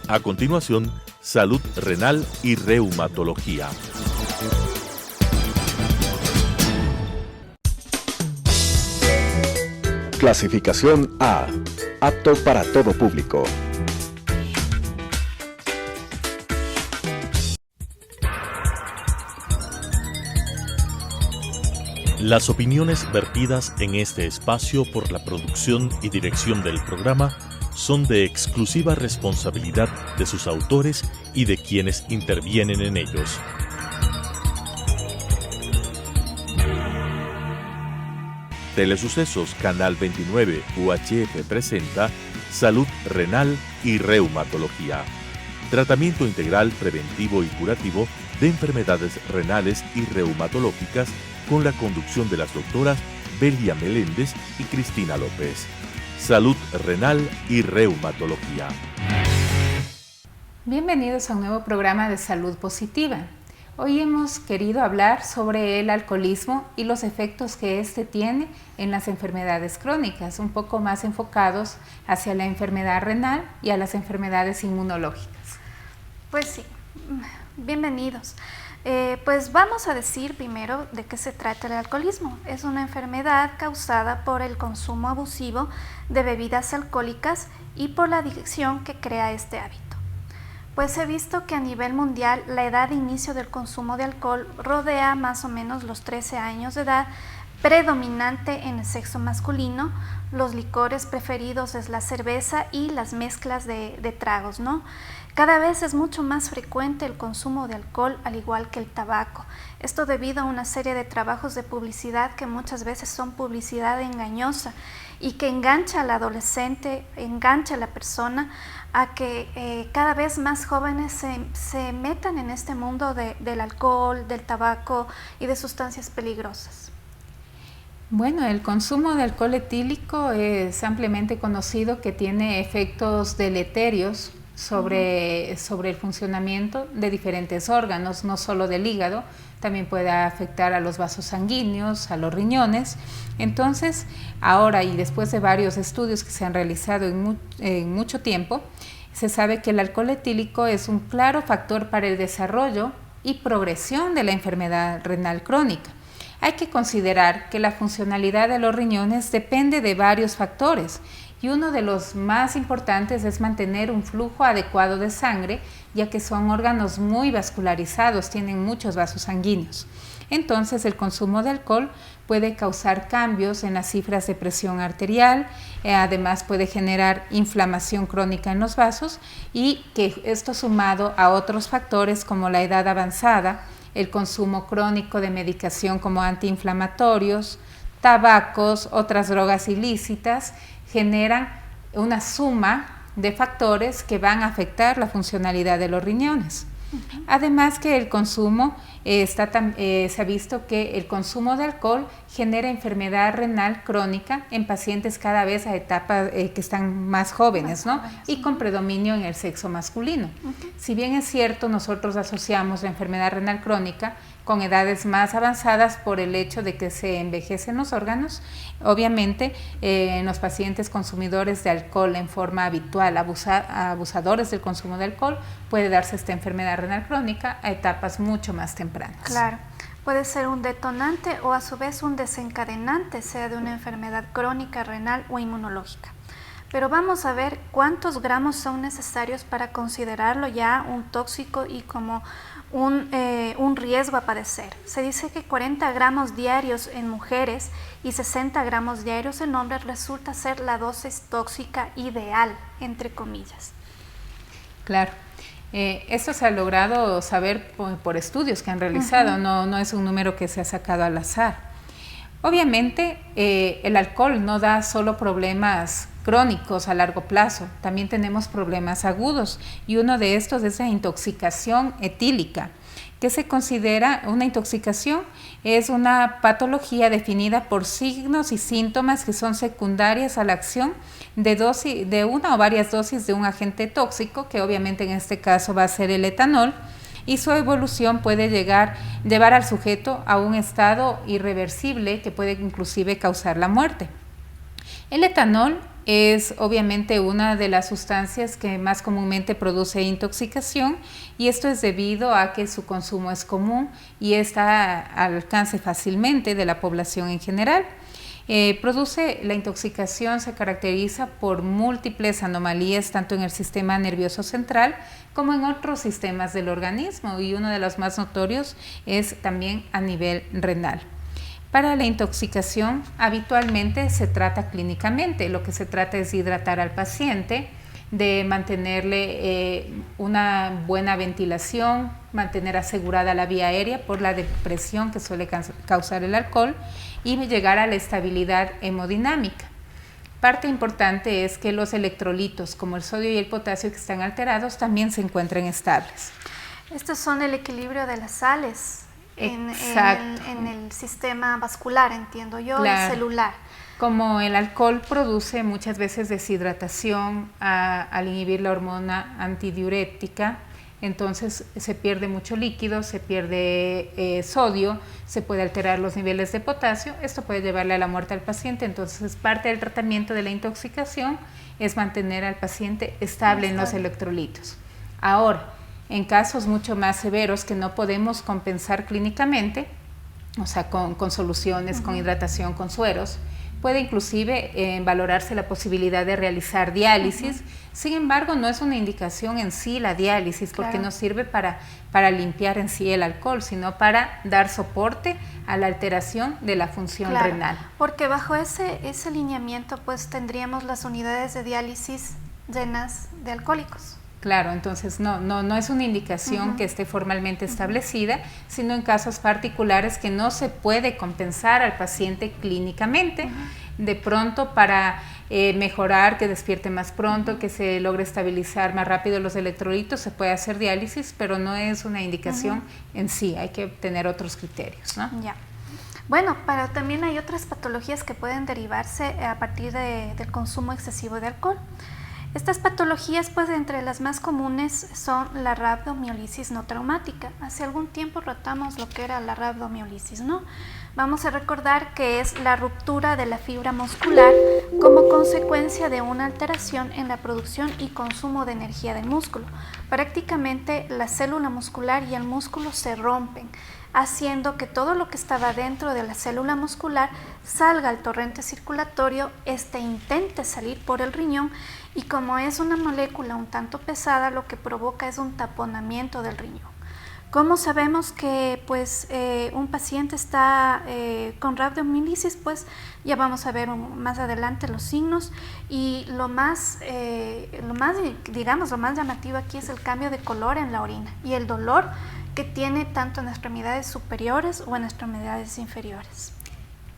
A continuación, salud renal y reumatología. Clasificación A. Apto para todo público. Las opiniones vertidas en este espacio por la producción y dirección del programa son de exclusiva responsabilidad de sus autores y de quienes intervienen en ellos. Telesucesos Canal 29 UHF presenta Salud Renal y Reumatología. Tratamiento integral, preventivo y curativo de enfermedades renales y reumatológicas con la conducción de las doctoras Belia Meléndez y Cristina López. Salud renal y reumatología. Bienvenidos a un nuevo programa de Salud Positiva. Hoy hemos querido hablar sobre el alcoholismo y los efectos que este tiene en las enfermedades crónicas, un poco más enfocados hacia la enfermedad renal y a las enfermedades inmunológicas. Pues sí, bienvenidos. Pues vamos a decir primero de qué se trata el alcoholismo. Es una enfermedad causada por el consumo abusivo de bebidas alcohólicas y por la adicción que crea este hábito. Pues he visto que a nivel mundial la edad de inicio del consumo de alcohol rodea más o menos los 13 años de edad, predominante en el sexo masculino. Los licores preferidos es la cerveza y las mezclas de tragos, ¿no? Cada vez es mucho más frecuente el consumo de alcohol, al igual que el tabaco. Esto debido a una serie de trabajos de publicidad que muchas veces son publicidad engañosa y que engancha al adolescente, engancha a la persona a que cada vez más jóvenes se metan en este mundo del alcohol, del tabaco y de sustancias peligrosas. Bueno, el consumo de alcohol etílico es ampliamente conocido que tiene efectos deleterios sobre el funcionamiento de diferentes órganos, no solo del hígado, también puede afectar a los vasos sanguíneos, a los riñones. Entonces, ahora y después de varios estudios que se han realizado en mucho tiempo, se sabe que el alcohol etílico es un claro factor para el desarrollo y progresión de la enfermedad renal crónica. Hay que considerar que la funcionalidad de los riñones depende de varios factores y uno de los más importantes es mantener un flujo adecuado de sangre, ya que son órganos muy vascularizados, tienen muchos vasos sanguíneos. Entonces, el consumo de alcohol puede causar cambios en las cifras de presión arterial, además puede generar inflamación crónica en los vasos y que esto sumado a otros factores como la edad avanzada, el consumo crónico de medicación como antiinflamatorios, tabacos, otras drogas ilícitas, generan una suma de factores que van a afectar la funcionalidad de los riñones. Además que el consumo, se ha visto que el consumo de alcohol genera enfermedad renal crónica en pacientes cada vez a etapas que están más jóvenes, ¿no? Y con predominio en el sexo masculino. Si bien es cierto, nosotros asociamos la enfermedad renal crónica con edades más avanzadas por el hecho de que se envejecen los órganos, obviamente en los pacientes consumidores de alcohol en forma habitual, abusadores del consumo de alcohol, puede darse esta enfermedad renal crónica a etapas mucho más tempranas. Claro, puede ser un detonante o a su vez un desencadenante, sea de una enfermedad crónica, renal o inmunológica. Pero vamos a ver cuántos gramos son necesarios para considerarlo ya un tóxico y como un riesgo a padecer. Se dice que 40 gramos diarios en mujeres y 60 gramos diarios en hombres resulta ser la dosis tóxica ideal, entre comillas. Claro. Esto se ha logrado saber por estudios que han realizado, no es un número que se ha sacado al azar. Obviamente, el alcohol no da solo problemas crónicos a largo plazo, también tenemos problemas agudos y uno de estos es la intoxicación etílica, que se considera una intoxicación, es una patología definida por signos y síntomas que son secundarias a la acción de una o varias dosis de un agente tóxico, que obviamente en este caso va a ser el etanol, y su evolución puede llevar al sujeto a un estado irreversible que puede inclusive causar la muerte. El etanol es obviamente una de las sustancias que más comúnmente produce intoxicación, y esto es debido a que su consumo es común y está al alcance fácilmente de la población en general. La intoxicación se caracteriza por múltiples anomalías tanto en el sistema nervioso central como en otros sistemas del organismo, y uno de los más notorios es también a nivel renal. Para la intoxicación habitualmente se trata clínicamente. Lo que se trata es de hidratar al paciente, de mantenerle una buena ventilación, mantener asegurada la vía aérea por la depresión que suele causar el alcohol, y llegar a la estabilidad hemodinámica. Parte importante es que los electrolitos como el sodio y el potasio que están alterados también se encuentren estables. Estos son el equilibrio de las sales en el sistema vascular, entiendo yo, claro, y celular. Como el alcohol produce muchas veces deshidratación al inhibir la hormona antidiurética, entonces se pierde mucho líquido, se pierde sodio, se puede alterar los niveles de potasio, esto puede llevarle a la muerte al paciente. Entonces parte del tratamiento de la intoxicación es mantener al paciente estable en los electrolitos. Ahora, en casos mucho más severos que no podemos compensar clínicamente, o sea, con soluciones, con hidratación, con sueros, puede inclusive valorarse la posibilidad de realizar diálisis. Sin embargo, no es una indicación en sí la diálisis, porque claro, no sirve para limpiar en sí el alcohol, sino para dar soporte a la alteración de la función claro, renal. Porque bajo ese lineamiento pues tendríamos las unidades de diálisis llenas de alcohólicos. Claro, entonces no es una indicación que esté formalmente establecida, sino en casos particulares que no se puede compensar al paciente clínicamente. De pronto, para mejorar, que despierte más pronto, que se logre estabilizar más rápido los electrolitos, se puede hacer diálisis, pero no es una indicación en sí, hay que tener otros criterios, ¿no? Ya. Bueno, pero también hay otras patologías que pueden derivarse a partir del consumo excesivo de alcohol. Estas patologías, pues, entre las más comunes son la rabdomiólisis no traumática. Hace algún tiempo tratamos lo que era la rabdomiólisis, ¿no? Vamos a recordar que es la ruptura de la fibra muscular como consecuencia de una alteración en la producción y consumo de energía del músculo. Prácticamente la célula muscular y el músculo se rompen, haciendo que todo lo que estaba dentro de la célula muscular salga al torrente circulatorio, intente salir por el riñón, y como es una molécula un tanto pesada, lo que provoca es un taponamiento del riñón. ¿Cómo sabemos que un paciente está con rabdomiólisis? Pues ya vamos a ver más adelante los signos, y lo más llamativo aquí es el cambio de color en la orina y el dolor que tiene tanto en extremidades superiores o en extremidades inferiores.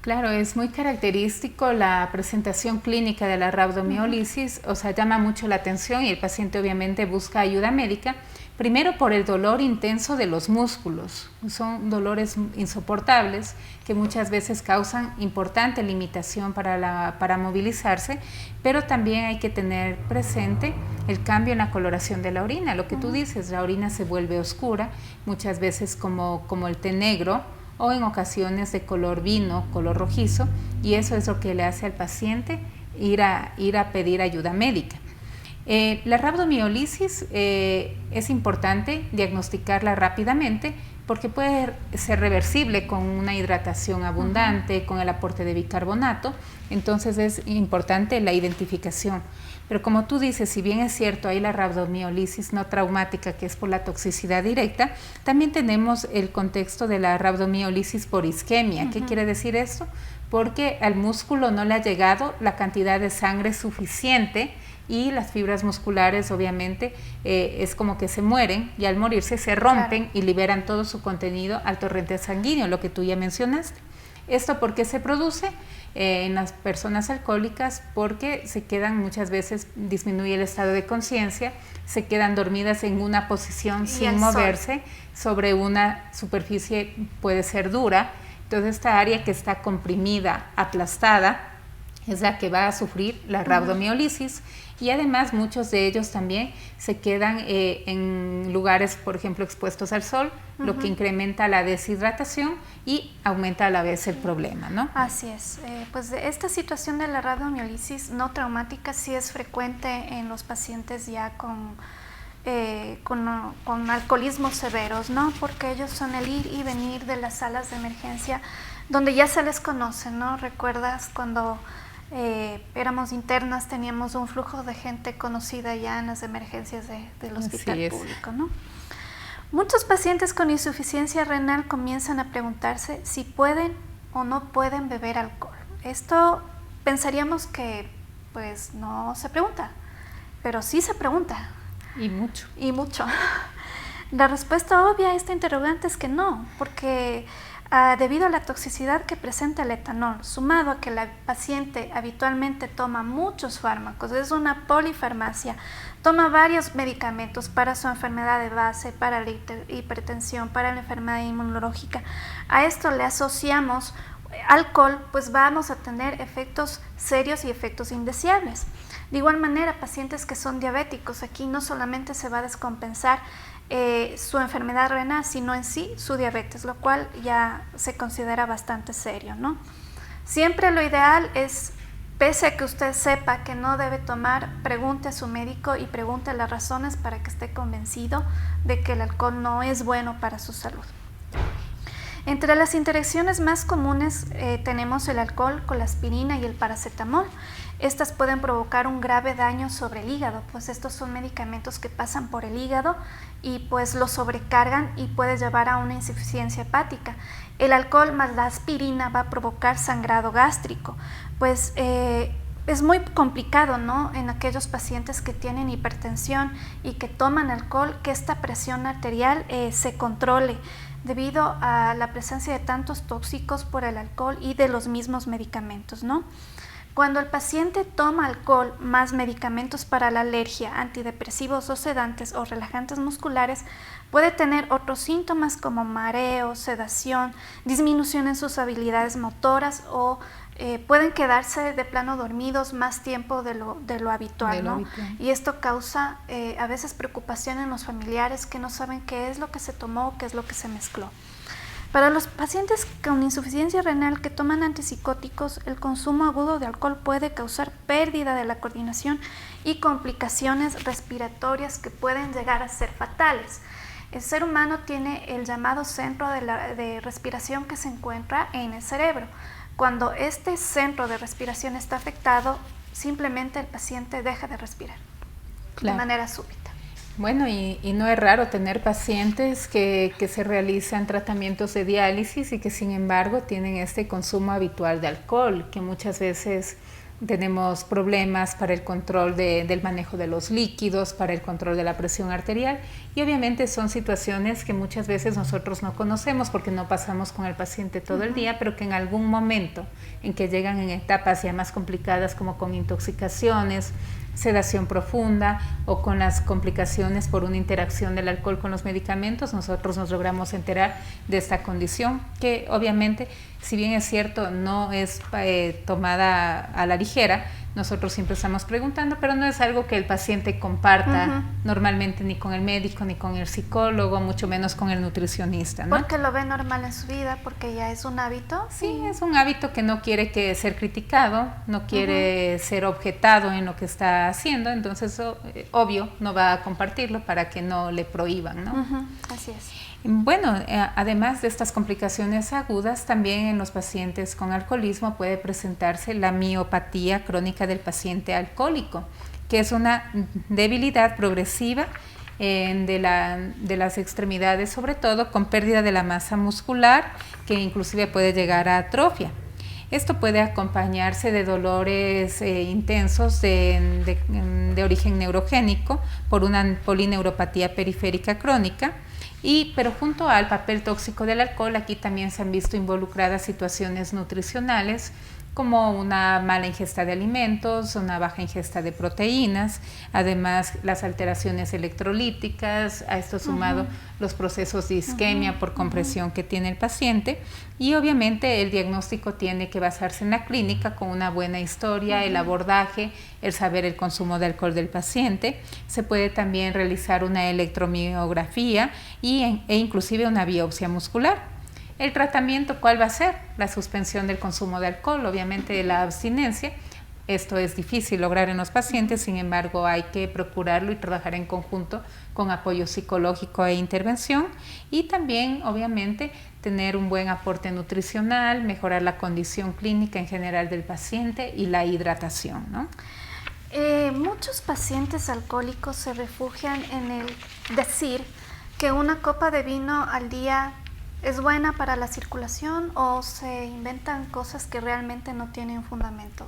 Claro, es muy característico la presentación clínica de la rabdomiólisis, o sea, llama mucho la atención, y el paciente obviamente busca ayuda médica, primero por el dolor intenso de los músculos. Son dolores insoportables que muchas veces causan importante limitación para movilizarse, pero también hay que tener presente el cambio en la coloración de la orina. Lo que tú dices, la orina se vuelve oscura, muchas veces como el té negro, o en ocasiones de color vino, color rojizo, y eso es lo que le hace al paciente ir a pedir ayuda médica. La rabdomiólisis es importante diagnosticarla rápidamente, porque puede ser reversible con una hidratación abundante, con el aporte de bicarbonato. Entonces es importante la identificación. Pero como tú dices, si bien es cierto, hay la rabdomiólisis no traumática, que es por la toxicidad directa, también tenemos el contexto de la rabdomiólisis por isquemia. ¿Qué quiere decir esto? Porque al músculo no le ha llegado la cantidad de sangre suficiente, y las fibras musculares obviamente es como que se mueren, y al morirse se rompen, claro, y liberan todo su contenido al torrente sanguíneo, lo que tú ya mencionaste. ¿Esto por qué se produce? En las personas alcohólicas, porque se quedan muchas veces, disminuye el estado de conciencia, se quedan dormidas en una posición sin moverse sobre una superficie, puede ser dura. Entonces esta área que está comprimida, aplastada, es la que va a sufrir la rabdomiólisis, y además muchos de ellos también se quedan en lugares, por ejemplo, expuestos al sol, lo que incrementa la deshidratación y aumenta a la vez el problema, ¿no? Así es. Pues esta situación de la rabdomiólisis no traumática sí es frecuente en los pacientes ya con alcoholismos severos, ¿no? Porque ellos son el ir y venir de las salas de emergencia donde ya se les conoce, ¿no? ¿Recuerdas cuando éramos internas, teníamos un flujo de gente conocida ya en las emergencias del hospital público, ¿no? Muchos pacientes con insuficiencia renal comienzan a preguntarse si pueden o no pueden beber alcohol. Esto pensaríamos que pues no se pregunta, pero sí se pregunta. Y mucho. Y mucho. La respuesta obvia a esta interrogante es que no, porque debido a la toxicidad que presenta el etanol, sumado a que la paciente habitualmente toma muchos fármacos, es una polifarmacia, toma varios medicamentos para su enfermedad de base, para la hipertensión, para la enfermedad inmunológica, a esto le asociamos alcohol, pues vamos a tener efectos serios y efectos indeseables. De igual manera, pacientes que son diabéticos, aquí no solamente se va a descompensar su enfermedad renal, sino en sí su diabetes, lo cual ya se considera bastante serio, ¿no? Siempre lo ideal es, pese a que usted sepa que no debe tomar, pregunte a su médico y pregunte las razones para que esté convencido de que el alcohol no es bueno para su salud. Entre las interacciones más comunes tenemos el alcohol con la aspirina y el paracetamol. Estas pueden provocar un grave daño sobre el hígado, pues estos son medicamentos que pasan por el hígado y pues lo sobrecargan y puede llevar a una insuficiencia hepática. El alcohol más la aspirina va a provocar sangrado gástrico, pues es muy complicado, ¿no?, en aquellos pacientes que tienen hipertensión y que toman alcohol, que esta presión arterial se controle debido a la presencia de tantos tóxicos por el alcohol y de los mismos medicamentos, ¿no? Cuando el paciente toma alcohol más medicamentos para la alergia, antidepresivos o sedantes o relajantes musculares, puede tener otros síntomas como mareo, sedación, disminución en sus habilidades motoras o pueden quedarse de plano dormidos más tiempo de lo habitual, ¿no? Y esto causa a veces preocupación en los familiares que no saben qué es lo que se tomó, qué es lo que se mezcló. Para los pacientes con insuficiencia renal que toman antipsicóticos, el consumo agudo de alcohol puede causar pérdida de la coordinación y complicaciones respiratorias que pueden llegar a ser fatales. El ser humano tiene el llamado centro de respiración que se encuentra en el cerebro. Cuando este centro de respiración está afectado, simplemente el paciente deja de respirar de manera súbita. Bueno, y no es raro tener pacientes que se realizan tratamientos de diálisis y que sin embargo tienen este consumo habitual de alcohol, que muchas veces tenemos problemas para el control del manejo de los líquidos, para el control de la presión arterial, y obviamente son situaciones que muchas veces nosotros no conocemos porque no pasamos con el paciente todo el día, pero que en algún momento en que llegan en etapas ya más complicadas como con intoxicaciones, sedación profunda o con las complicaciones por una interacción del alcohol con los medicamentos, nosotros nos logramos enterar de esta condición que obviamente, si bien es cierto, no es tomada a la ligera, nosotros siempre estamos preguntando, pero no es algo que el paciente comparta normalmente ni con el médico, ni con el psicólogo, mucho menos con el nutricionista, ¿no? Porque lo ve normal en su vida, porque ya es un hábito. Sí, es un hábito que no quiere ser criticado, no quiere ser objetado en lo que está haciendo, entonces obvio no va a compartirlo para que no le prohíban, ¿no? Así es. Bueno, además de estas complicaciones agudas, también en los pacientes con alcoholismo puede presentarse la miopatía crónica del paciente alcohólico, que es una debilidad progresiva de las extremidades, sobre todo con pérdida de la masa muscular, que inclusive puede llegar a atrofia. Esto puede acompañarse de dolores intensos de origen neurogénico por una polineuropatía periférica crónica, pero junto al papel tóxico del alcohol, aquí también se han visto involucradas situaciones nutricionales como una mala ingesta de alimentos, una baja ingesta de proteínas, además las alteraciones electrolíticas, a esto sumado los procesos de isquemia por compresión que tiene el paciente, y obviamente el diagnóstico tiene que basarse en la clínica con una buena historia, el abordaje, el saber el consumo de alcohol del paciente. Se puede también realizar una electromiografía e inclusive una biopsia muscular. El tratamiento, ¿cuál va a ser? La suspensión del consumo de alcohol, obviamente la abstinencia. Esto es difícil lograr en los pacientes, sin embargo hay que procurarlo y trabajar en conjunto con apoyo psicológico e intervención, y también obviamente tener un buen aporte nutricional, mejorar la condición clínica en general del paciente y la hidratación, ¿no? Muchos pacientes alcohólicos se refugian en el decir que una copa de vino al día es buena para la circulación, o se inventan cosas que realmente no tienen fundamento.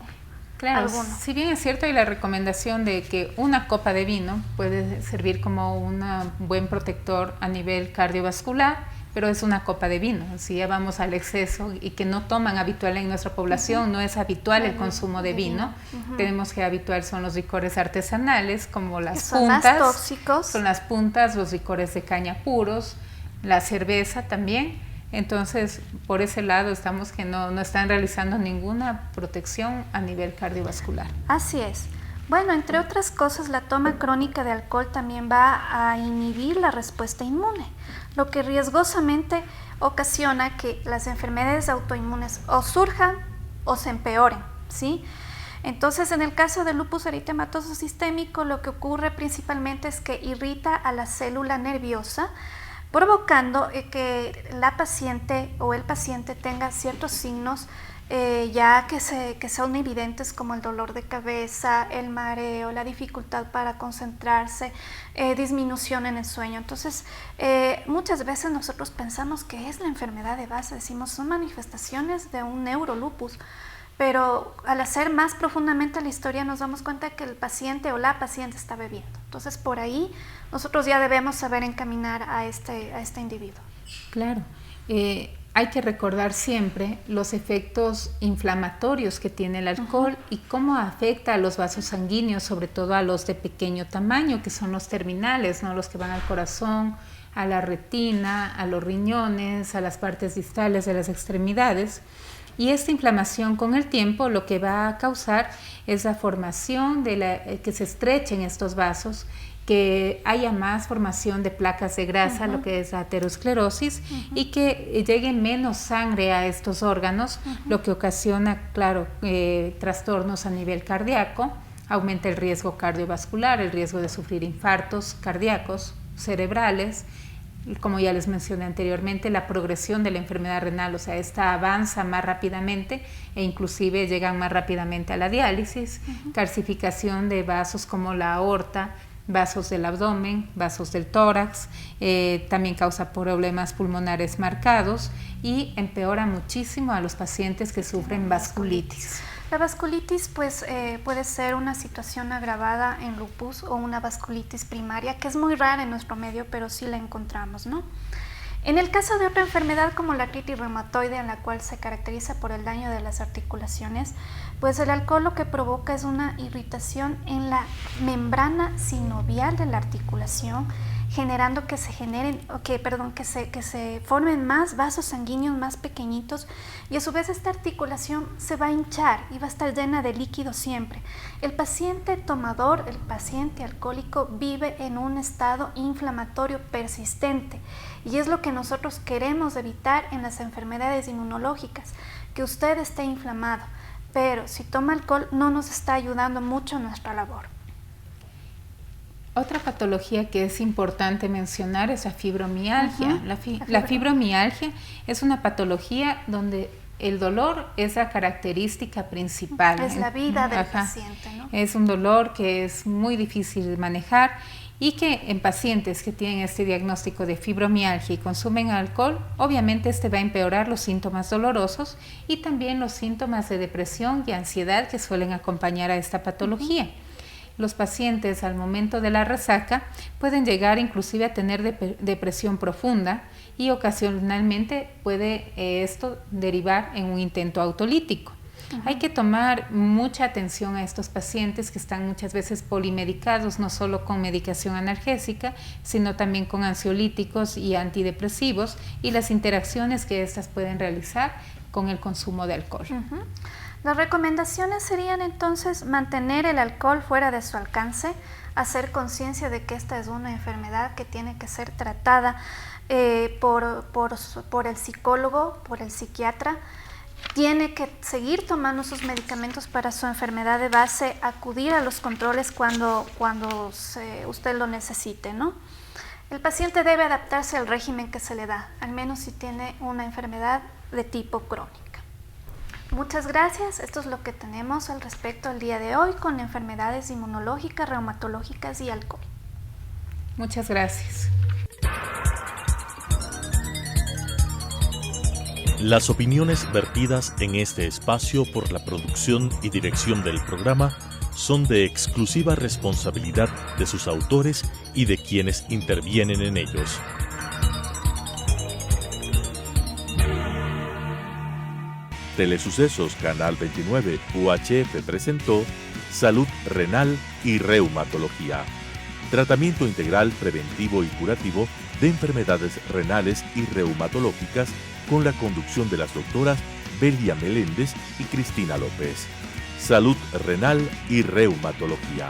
Claro, alguno. Si bien es cierto, hay la recomendación de que una copa de vino puede servir como un buen protector a nivel cardiovascular, pero es una copa de vino. Si ya vamos al exceso y que no toman habitual en nuestra población, no es habitual el consumo de vino. Tenemos que habitual son los licores artesanales, como las puntas. Son más tóxicos. Son las puntas, los licores de caña puros, la cerveza también. Entonces, por ese lado estamos que no están realizando ninguna protección a nivel cardiovascular. Así es. Bueno, entre otras cosas, la toma crónica de alcohol también va a inhibir la respuesta inmune, lo que riesgosamente ocasiona que las enfermedades autoinmunes o surjan o se empeoren, ¿sí? Entonces, en el caso del lupus eritematoso sistémico, lo que ocurre principalmente es que irrita a la célula nerviosa, provocando que la paciente o el paciente tenga ciertos signos ya que son evidentes, como el dolor de cabeza, el mareo, la dificultad para concentrarse, disminución en el sueño. Entonces, muchas veces nosotros pensamos que es la enfermedad de base, decimos son manifestaciones de un neurolupus, pero al hacer más profundamente la historia nos damos cuenta que el paciente o la paciente está bebiendo. Entonces, por ahí nosotros ya debemos saber encaminar a este individuo. Claro. Hay que recordar siempre los efectos inflamatorios que tiene el alcohol y cómo afecta a los vasos sanguíneos, sobre todo a los de pequeño tamaño, que son los terminales, ¿no? Los que van al corazón, a la retina, a los riñones, a las partes distales de las extremidades. Y esta inflamación con el tiempo lo que va a causar es la formación que se estrechen estos vasos, que haya más formación de placas de grasa, lo que es la aterosclerosis, y que llegue menos sangre a estos órganos, lo que ocasiona, claro, trastornos a nivel cardíaco, aumenta el riesgo cardiovascular, el riesgo de sufrir infartos cardíacos, cerebrales, como ya les mencioné anteriormente, la progresión de la enfermedad renal, o sea, esta avanza más rápidamente e inclusive llegan más rápidamente a la diálisis, calcificación de vasos como la aorta, vasos del abdomen, vasos del tórax, también causa problemas pulmonares marcados y empeora muchísimo a los pacientes que sufren vasculitis. La vasculitis pues puede ser una situación agravada en lupus o una vasculitis primaria, que es muy rara en nuestro medio, pero sí la encontramos, ¿no? En el caso de otra enfermedad como la artritis reumatoide, en la cual se caracteriza por el daño de las articulaciones, pues el alcohol lo que provoca es una irritación en la membrana sinovial de la articulación, generando que se formen más vasos sanguíneos más pequeñitos, y a su vez esta articulación se va a hinchar y va a estar llena de líquido siempre. El paciente tomador, el paciente alcohólico, vive en un estado inflamatorio persistente, y es lo que nosotros queremos evitar en las enfermedades inmunológicas, que usted esté inflamado, pero si toma alcohol no nos está ayudando mucho en nuestra labor. Otra patología que es importante mencionar es la fibromialgia. La fibromialgia es una patología donde el dolor es la característica principal. Es la vida del paciente, ¿no? Es un dolor que es muy difícil de manejar y que en pacientes que tienen este diagnóstico de fibromialgia y consumen alcohol, obviamente este va a empeorar los síntomas dolorosos y también los síntomas de depresión y ansiedad que suelen acompañar a esta patología. Los pacientes al momento de la resaca pueden llegar inclusive a tener depresión profunda y ocasionalmente puede esto derivar en un intento autolítico. Hay que tomar mucha atención a estos pacientes que están muchas veces polimedicados, no solo con medicación analgésica, sino también con ansiolíticos y antidepresivos, y las interacciones que éstas pueden realizar con el consumo de alcohol. Las recomendaciones serían entonces mantener el alcohol fuera de su alcance, hacer conciencia de que esta es una enfermedad que tiene que ser tratada por el psicólogo, por el psiquiatra. Tiene que seguir tomando sus medicamentos para su enfermedad de base, acudir a los controles cuando usted lo necesite, ¿no? El paciente debe adaptarse al régimen que se le da, al menos si tiene una enfermedad de tipo crónica. Muchas gracias. Esto es lo que tenemos al respecto al día de hoy con enfermedades inmunológicas, reumatológicas y alcohol. Muchas gracias. Las opiniones vertidas en este espacio por la producción y dirección del programa son de exclusiva responsabilidad de sus autores y de quienes intervienen en ellos. Telesucesos Canal 29 UHF presentó Salud Renal y Reumatología. Tratamiento integral preventivo y curativo de enfermedades renales y reumatológicas con la conducción de las doctoras Belia Meléndez y Cristina López. Salud Renal y Reumatología.